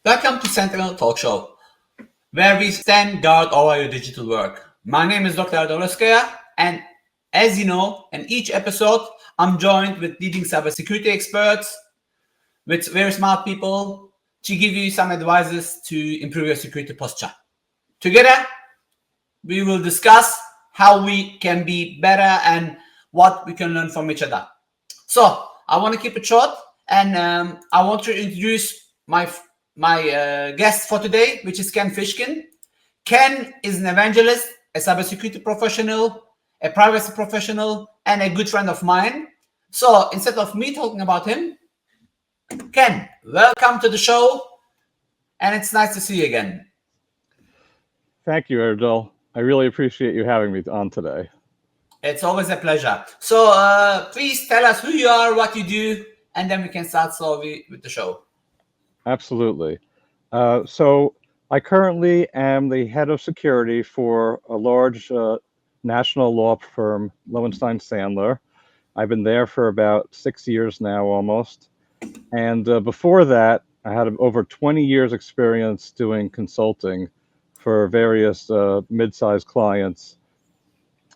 Welcome to Sentinel Talk Show, where we stand guard over your digital work. My name is Dr. Erdal Ozkaya, and as you know, in each episode, I'm joined with leading cybersecurity experts, with very smart people to give you some advices to improve your security posture. Together, we will discuss how we can be better and what we can learn from each other. So I want to keep it short, and I want to introduce my guest for today, which is Ken Fishkin. Ken is an evangelist, a cybersecurity professional, a privacy professional, and a good friend of mine. So instead of me talking about him, Ken, welcome to the show, and it's nice to see you again. Thank you, Erdal. I really appreciate you having me on today. It's always a pleasure. So please tell us who you are, what you do, and then we can start slowly with the show. Absolutely. So I currently am the head of security for a large national law firm, Lowenstein Sandler. I've been there for about 6 years now, almost. And before that, I had over 20 years experience doing consulting for various mid-sized clients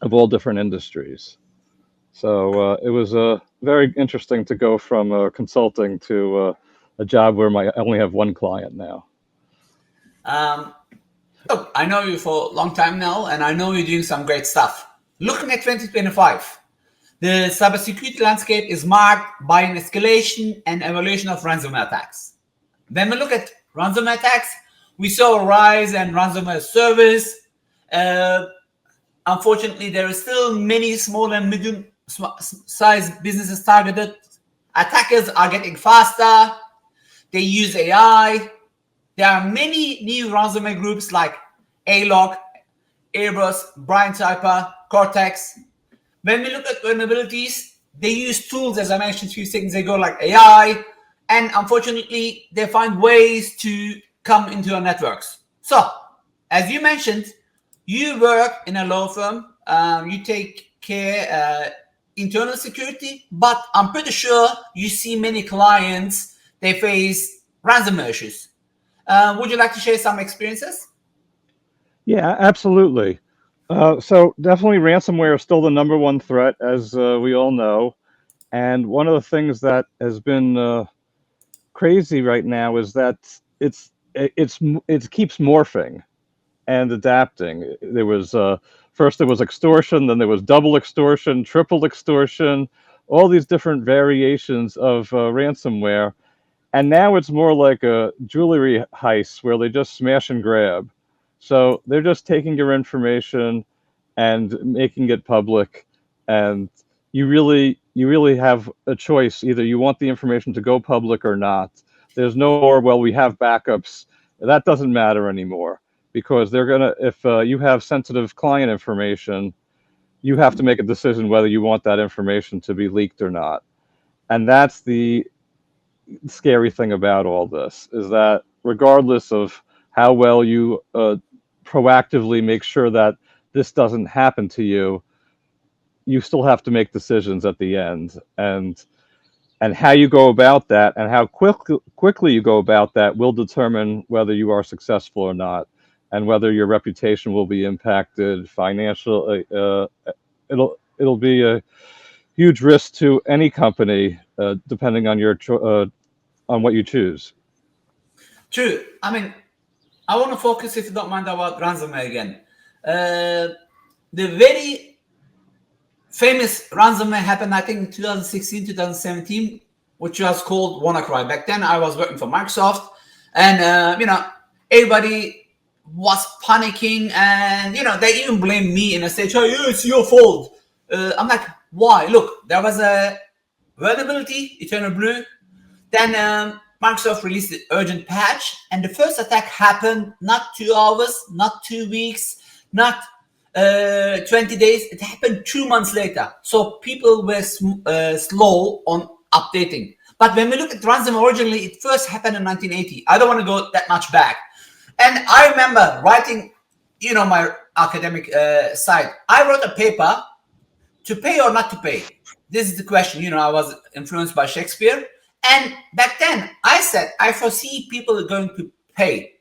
of all different industries. So it was very interesting to go from consulting to a job where I only have one client now. Look, I know you for a long time now, and I know you're doing some great stuff. Looking at 2025, the cybersecurity landscape is marked by an escalation and evolution of ransomware attacks. When we look at ransomware attacks, we saw a rise in ransomware service. Unfortunately, there are still many small and medium-sized businesses targeted. Attackers are getting faster. They use AI. There are many new ransomware groups like ALOC, Airbus, Brian Typer, Cortex. When we look at vulnerabilities, they use tools, as I mentioned a few seconds ago, like AI, and unfortunately, they find ways to come into your networks. So, as you mentioned, you work in a law firm, you take care internal security, but I'm pretty sure you see many clients, they face ransomware issues. Would you like to share some experiences? Yeah, absolutely. So definitely ransomware is still the number one threat, as we all know. And one of the things that has been crazy right now is that it keeps morphing and adapting. There was first there was extortion, then there was double extortion, triple extortion, all these different variations of ransomware, and now it's more like a jewelry heist where they just smash and grab. So they're just taking your information and making it public, and you really have a choice. Either you want the information to go public or not. There's no more, well, we have backups. That doesn't matter anymore because they're gonna, if you have sensitive client information, you have to make a decision whether you want that information to be leaked or not. And that's the scary thing about all this, is that regardless of how well you proactively make sure that this doesn't happen to you, you still have to make decisions at the end. And how you go about that and how quickly you go about that will determine whether you are successful or not, and whether your reputation will be impacted, financial. It'll be a huge risk to any company, depending on on what you choose. True. I mean, I want to focus, if you don't mind, about ransomware again. The very famous ransomware happened, I think, in 2016, 2017, which was called WannaCry. Back then, I was working for Microsoft, and everybody was panicking, and they even blamed me in a stage. Oh, yeah, it's your fault. I'm like, why? Look, there was a vulnerability, Eternal Blue. Then Microsoft released the urgent patch, and the first attack happened not 2 hours, not 2 weeks, not 20 days. It happened 2 months later. So people were slow on updating. But when we look at ransomware, originally it first happened in 1980. I don't want to go that much back. And I remember writing, my academic side. I wrote a paper, to pay or not to pay. This is the question. I was influenced by Shakespeare. And back then, I said, I foresee people are going to pay.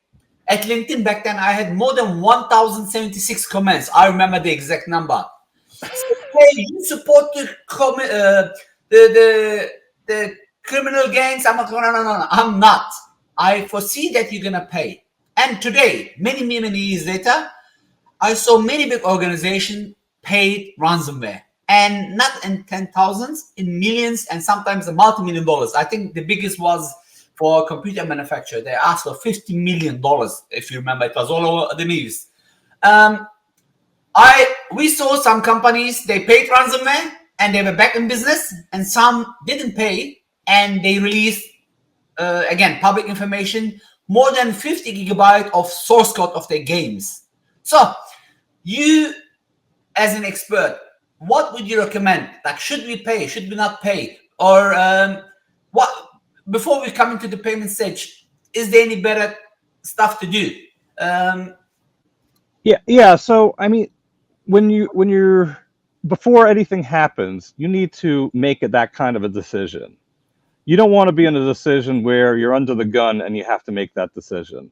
At LinkedIn back then, I had more than 1,076 comments. I remember the exact number. So, hey, you support the criminal gangs? I'm like, no, I'm not. I foresee that you're gonna pay. And today, many years later, I saw many big organizations paid ransomware, and not in 10,000s, in millions, and sometimes a multi-million dollars. I think the biggest was for a computer manufacturer. They asked for $50 million, if you remember. It was all over the news. We saw some companies, they paid ransomware and they were back in business, and some didn't pay and they released again public information, more than 50 gigabyte of source code of their games. So you, as an expert, what would you recommend? Like, should we pay? Should we not pay? Or what? Before we come into the payment stage, is there any better stuff to do? Yeah. So I mean, when you're before anything happens, you need to make it that kind of a decision. You don't want to be in a decision where you're under the gun and you have to make that decision.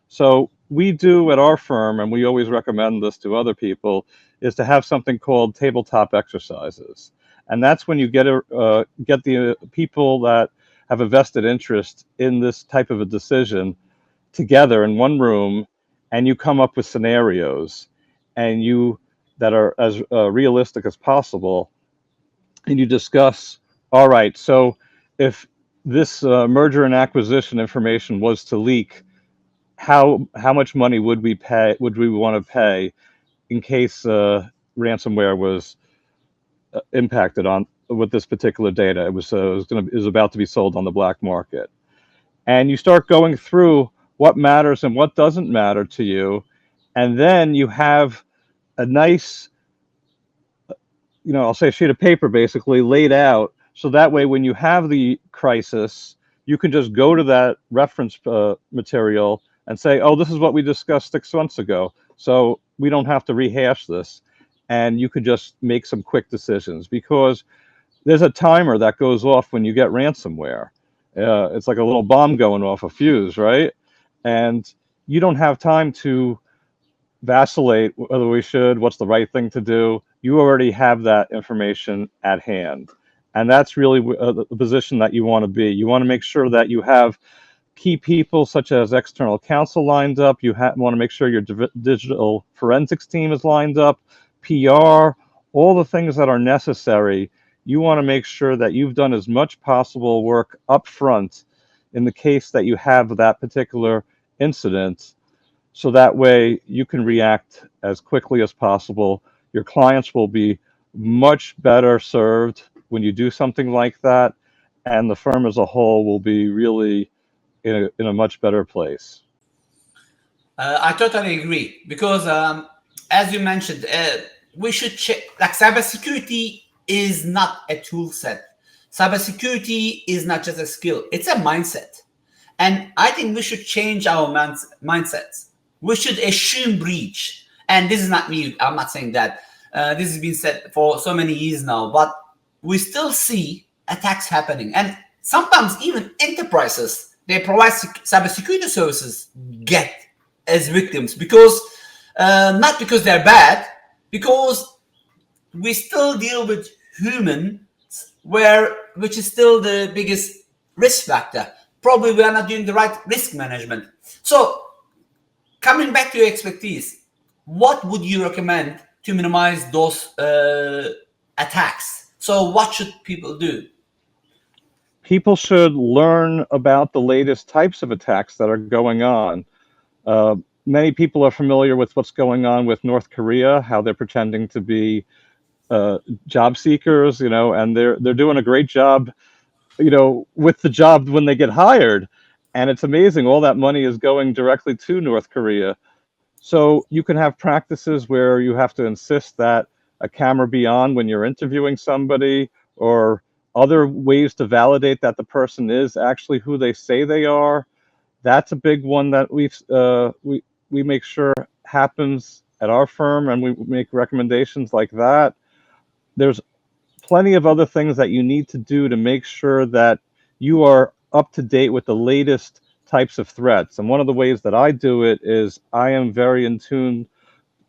So we do at our firm, and we always recommend this to other people, is to have something called tabletop exercises. And that's when you get the people that have a vested interest in this type of a decision together in one room, and you come up with scenarios and that are as realistic as possible, and you discuss, all right, so if this merger and acquisition information was to leak, how much money would we want to pay in case ransomware was impacted on with this particular data? It was about to be sold on the black market, and you start going through what matters and what doesn't matter to you, and then you have a nice, I'll say a sheet of paper basically laid out, so that way when you have the crisis, you can just go to that reference material and say, oh, this is what we discussed 6 months ago, so we don't have to rehash this, and you can just make some quick decisions, because there's a timer that goes off when you get ransomware. It's like a little bomb going off a fuse, right? And you don't have time to vacillate whether what's the right thing to do. You already have that information at hand. And that's really the position that you want to be. You want to make sure that you have key people such as external counsel lined up. You want to make sure your digital forensics team is lined up, PR, all the things that are necessary. You want to make sure that you've done as much possible work up front in the case that you have that particular incident, so that way you can react as quickly as possible. Your clients will be much better served when you do something like that, and the firm as a whole will be really in a much better place. I totally agree, because as you mentioned, we should check. Like, cybersecurity is not a tool set. Cybersecurity is not just a skill; it's a mindset. And I think we should change our mindsets. We should assume breach. And this is not me. I'm not saying that. This has been said for so many years now. But we still see attacks happening. And sometimes even enterprises, they provide cybersecurity services, get as victims. Because not because they're bad, because we still deal with humans, which is still the biggest risk factor. Probably we are not doing the right risk management. So, coming back to your expertise, what would you recommend to minimize those attacks? So what should people do? People should learn about the latest types of attacks that are going on. Many people are familiar with what's going on with North Korea, how they're pretending to be job seekers, and they're doing a great job, with the job when they get hired. And it's amazing, all that money is going directly to North Korea. So you can have practices where you have to insist that a camera be on when you're interviewing somebody, or other ways to validate that the person is actually who they say they are. That's a big one that we make sure happens at our firm, and we make recommendations like that. There's plenty of other things that you need to do to make sure that you are up to date with the latest types of threats. And one of the ways that I do it is I am very in tune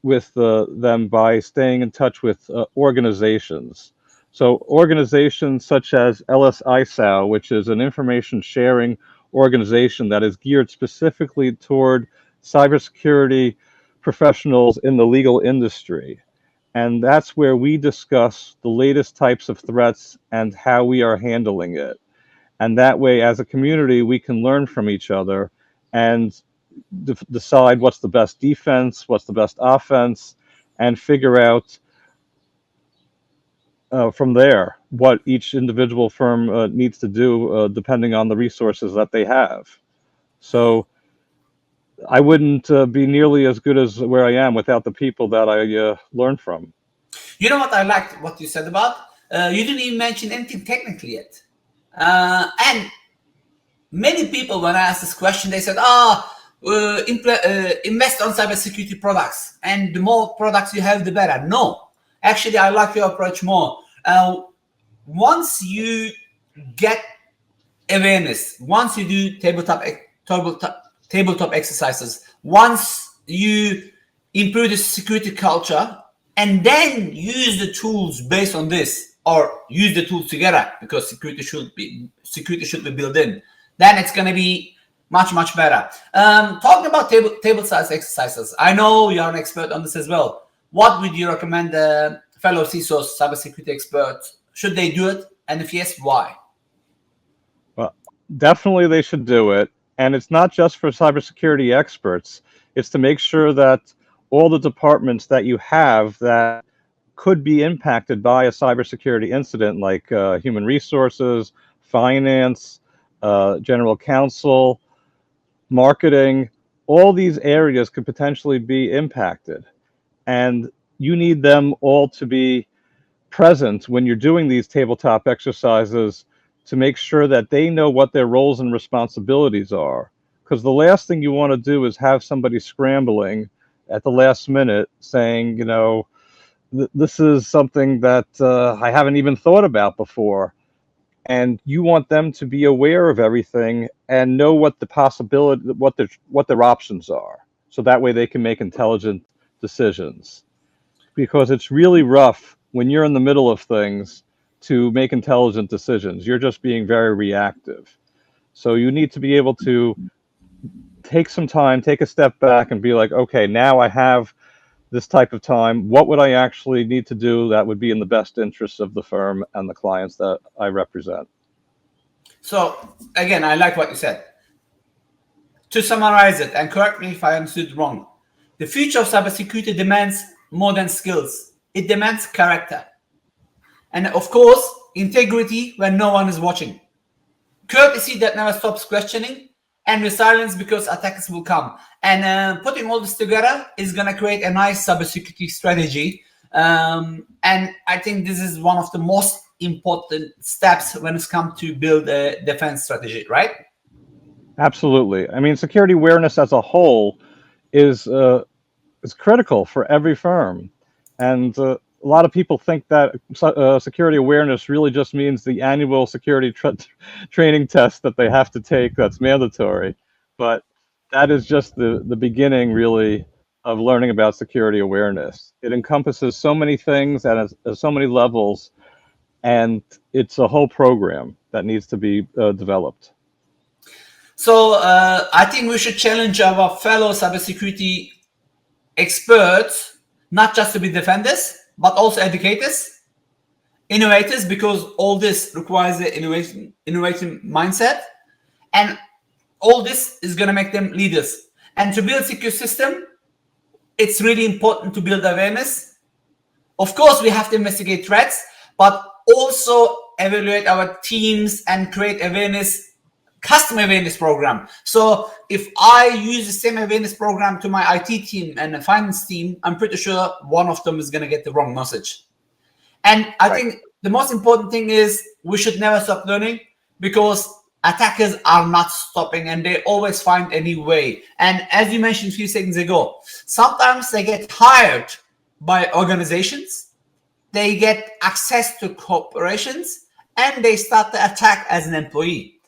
with them by staying in touch with organizations. So organizations such as LSISAO, which is an information sharing organization that is geared specifically toward cybersecurity professionals in the legal industry. And that's where we discuss the latest types of threats and how we are handling it. And that way, as a community, we can learn from each other and decide what's the best defense, what's the best offense, and figure out from there what each individual firm needs to do depending on the resources that they have. So I wouldn't be nearly as good as where I am without the people that I learn from. You know what I liked what you said about? You didn't even mention anything technical yet. And many people, when I asked this question, they said, invest on cybersecurity products. And the more products you have, the better. No, actually, I like your approach more. Once you get awareness, once you do tabletop exercises, once you improve the security culture, and then use the tools based on this, or use the tools together, because security should be built in, then it's going to be much better. Talking about table size exercises, I know you're an expert on this as well. What would you recommend fellow CISOs, cybersecurity experts, should they do it? And if yes, why? Well, definitely they should do it. And it's not just for cybersecurity experts. It's to make sure that all the departments that you have that could be impacted by a cybersecurity incident, like human resources, finance, general counsel, marketing, all these areas could potentially be impacted. And you need them all to be present when you're doing these tabletop exercises to make sure that they know what their roles and responsibilities are. Because the last thing you want to do is have somebody scrambling at the last minute saying, you know, this is something that I haven't even thought about before. And you want them to be aware of everything and know what the possibility, what their options are. So that way they can make intelligent decisions. Because it's really rough when you're in the middle of things to make intelligent decisions. You're just being very reactive. So you need to be able to take some time, take a step back and be like, okay, now I have this type of time. What would I actually need to do that would be in the best interests of the firm and the clients that I represent? So again, I like what you said. To summarize it, and correct me if I understood wrong, the future of cybersecurity demands more than skills. It demands character. And of course, integrity when no one is watching. Courtesy that never stops questioning, and resilience because attackers will come. And putting all this together is going to create a nice cybersecurity strategy. And I think this is one of the most important steps when it's come to build a defense strategy, right? Absolutely. I mean, security awareness as a whole is critical for every firm. And a lot of people think that security awareness really just means the annual security training test that they have to take that's mandatory. But that is just the beginning, really, of learning about security awareness. It encompasses so many things and so many levels, and it's a whole program that needs to be developed. So I think we should challenge our fellow cybersecurity experts, not just to be defenders, but also educators, innovators, because all this requires an innovation mindset. And all this is going to make them leaders. And to build a secure system, it's really important to build awareness. Of course, we have to investigate threats, but also evaluate our teams and create awareness, custom awareness program. So if I use the same awareness program to my IT team and the finance team, I'm pretty sure one of them is going to get the wrong message. And I think the most important thing is we should never stop learning, because attackers are not stopping and they always find a new way. And as you mentioned a few seconds ago, sometimes they get hired by organizations, they get access to corporations, and they start the attack as an employee.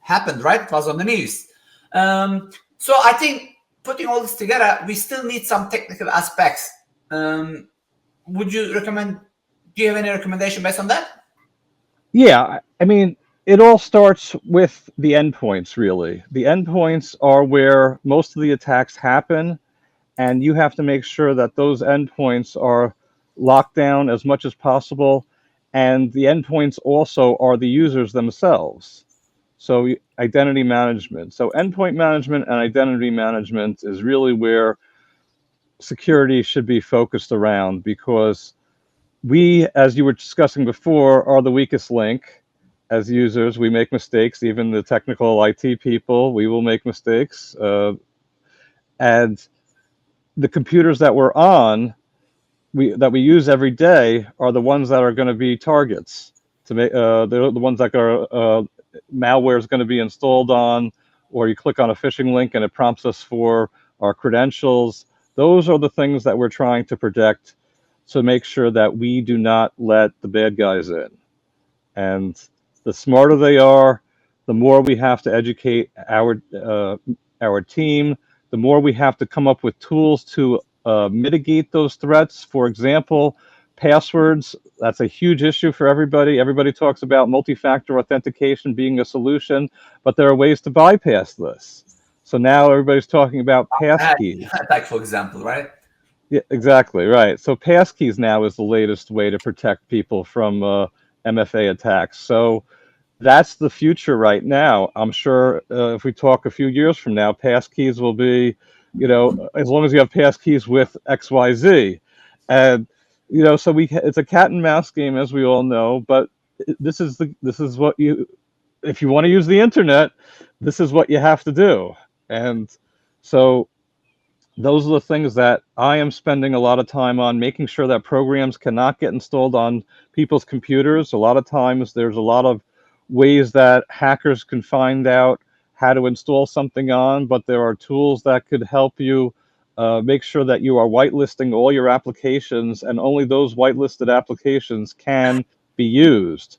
happened, right? It was on the news. So I think putting all this together, we still need some technical aspects. Would you recommend? Do you have any recommendation based on that? Yeah, I mean, it all starts with the endpoints, really. The endpoints are where most of the attacks happen, and you have to make sure that those endpoints are locked down as much as possible. And the endpoints also are the users themselves. So identity management. So endpoint management and identity management is really where security should be focused around, because we, as you were discussing before, are the weakest link. As users, we make mistakes. Even the technical IT people, we will make mistakes. And the computers that we're on, that we use every day, are the ones that are going to be targets. To make they're the ones that are malware is going to be installed on, or you click on a phishing link and it prompts us for our credentials. Those are the things that we're trying to protect, to make sure that we do not let the bad guys in. And the smarter they are, the more we have to educate our team, the more we have to come up with tools to mitigate those threats. For example, passwords, that's a huge issue for everybody. Everybody talks about multi-factor authentication being a solution, but there are ways to bypass this. So now everybody's talking about passkeys. Like, for example, right? Yeah, exactly, right. So passkeys now is the latest way to protect people from MFA attacks. So that's the future right now. I'm sure if we talk a few years from now, passkeys will be, as long as you have passkeys with XYZ. And, so it's a cat and mouse game, as we all know, but this is what if you want to use the internet, this is what you have to do. And so those are the things that I am spending a lot of time on, making sure that programs cannot get installed on people's computers. A lot of times there's a lot of ways that hackers can find out how to install something on, but there are tools that could help you make sure that you are whitelisting all your applications, and only those whitelisted applications can be used.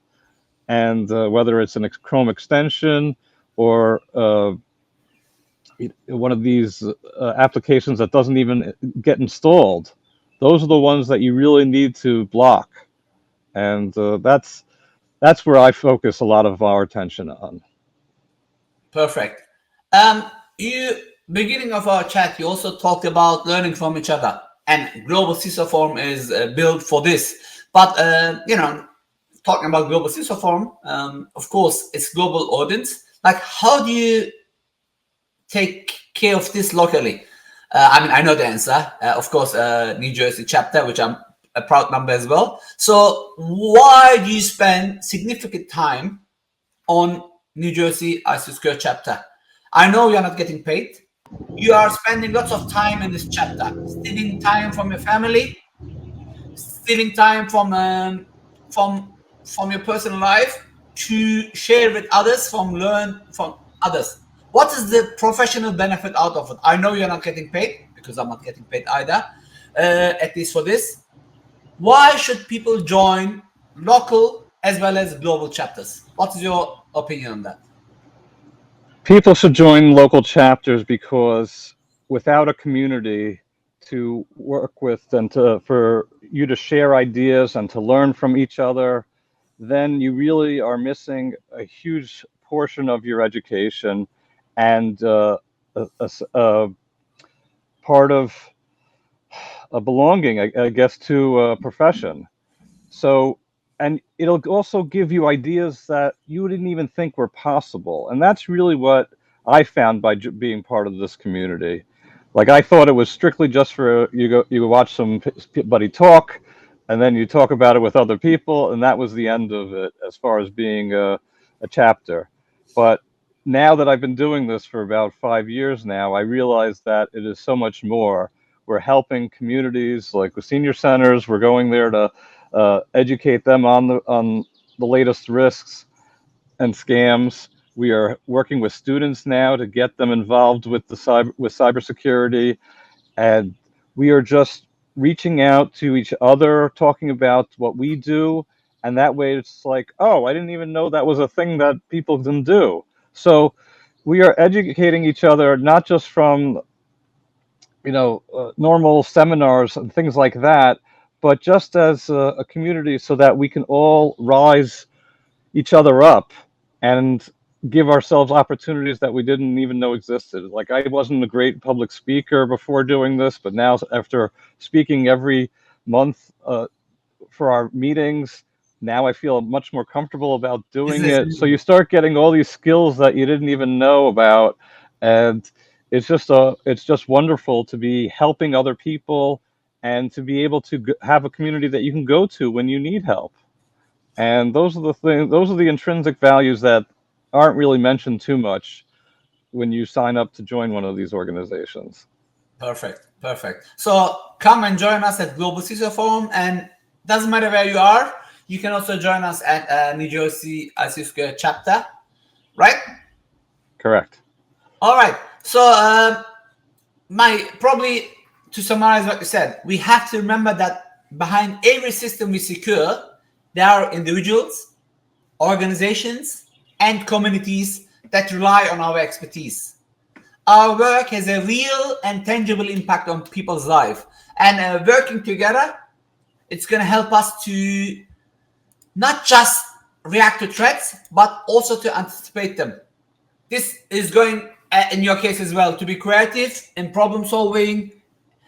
And whether it's a Chrome extension or one of these applications that doesn't even get installed, those are the ones that you really need to block. And that's where I focus a lot of our attention on. Perfect. You beginning of our chat, you also talked about learning from each other, and Global CISO Forum is built for this. But talking about Global CISO Forum, of course, it's global audience. Like, how do you take care of this locally? I know the answer. Of course, New Jersey chapter, which I'm a proud member as well. So why do you spend significant time on New Jersey ISO Secure chapter? I know you're not getting paid. You are spending lots of time in this chapter, stealing time from your family, stealing time from your personal life to share with others, learn from others. What is the professional benefit out of it? I know you're not getting paid, because I'm not getting paid either, at least for this. Why should people join local as well as global chapters? What is your opinion on that? People should join local chapters because without a community to work with and for you to share ideas and to learn from each other, then you really are missing a huge portion of your education and a part of a belonging, I guess, to a profession. So, and it'll also give you ideas that you didn't even think were possible. And that's really what I found by being part of this community. Like, I thought it was strictly just for you watch somebody talk, and then you talk about it with other people, and that was the end of it as far as being a chapter. But now that I've been doing this for about 5 years now, I realize that it is so much more. We're helping communities like the senior centers. We're going there to educate them on the latest risks and scams. We are working with students now to get them involved with cybersecurity, and we are just reaching out to each other, talking about what we do, and that way it's like, oh, I didn't even know that was a thing that people can do. So we are educating each other, not just from, normal seminars and things like that, but just as a community so that we can all rise each other up and give ourselves opportunities that we didn't even know existed. Like, I wasn't a great public speaker before doing this, but now after speaking every month for our meetings, now I feel much more comfortable about doing it. So you start getting all these skills that you didn't even know about, and it's just wonderful to be helping other people and to be able to have a community that you can go to when you need help. And those are the things, those are the intrinsic values that aren't really mentioned too much when you sign up to join one of these organizations. Perfect. So come and join us at Global CISO Forum, and doesn't matter where you are, you can also join us at New Jersey ICSQ chapter, right? Correct. All right. So probably to summarize what you said, we have to remember that behind every system we secure, there are individuals, organizations, and communities that rely on our expertise. Our work has a real and tangible impact on people's life, and working together, it's going to help us to not just react to threats, but also to anticipate them. This is going, in your case as well, to be creative in problem solving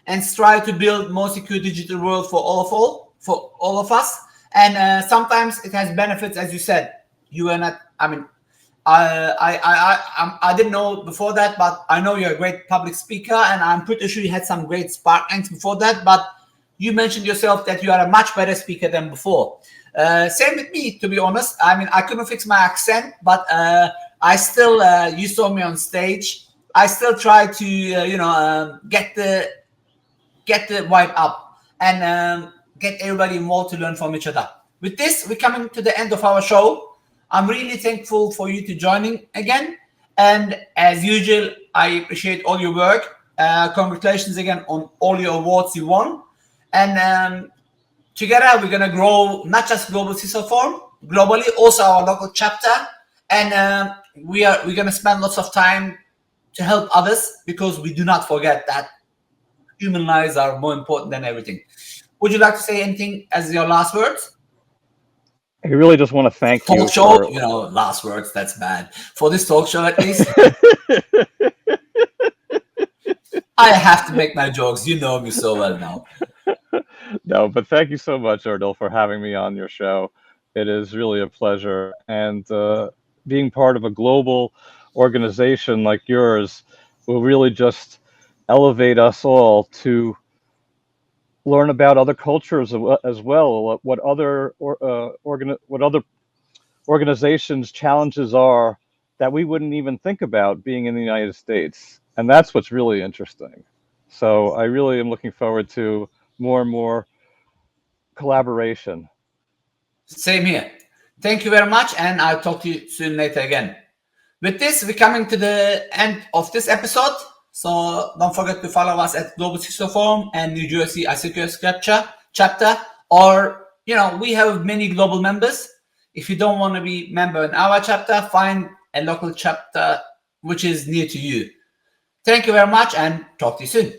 and strive to build more secure digital world for all of us. And sometimes it has benefits, as you said. You are not. I mean, I didn't know before that, but I know you're a great public speaker, and I'm pretty sure you had some great sparkings before that. But you mentioned yourself that you are a much better speaker than before. Same with me, to be honest. I mean, I couldn't fix my accent, but I still, you saw me on stage. I still try to, get the vibe up and get everybody involved to learn from each other. With this, we're coming to the end of our show. I'm really thankful for you to joining again. And as usual, I appreciate all your work. Congratulations again on all your awards you won. And together, we're going to grow not just Global CISO Forum, globally, also our local chapter. And we're going to spend lots of time to help others, because we do not forget that human lives are more important than everything. Would you like to say anything as your last words? I really just want to thank you Talk show, for... last words, that's bad. For this talk show, at least. I have to make my jokes. You know me so well now. No, but thank you so much, Erdal, for having me on your show. It is really a pleasure. And being part of a global organization like yours will really just elevate us all to learn about other cultures as well, what other organizations' challenges are that we wouldn't even think about being in the United States. And that's what's really interesting. So I really am looking forward to more and more collaboration. Same here. Thank you very much, and I'll talk to you soon later again. With this, we're coming to the end of this episode. So don't forget to follow us at Global CISO Forum and New Jersey ICSQ chapter. Or, we have many global members. If you don't want to be a member in our chapter, find a local chapter which is near to you. Thank you very much, and talk to you soon.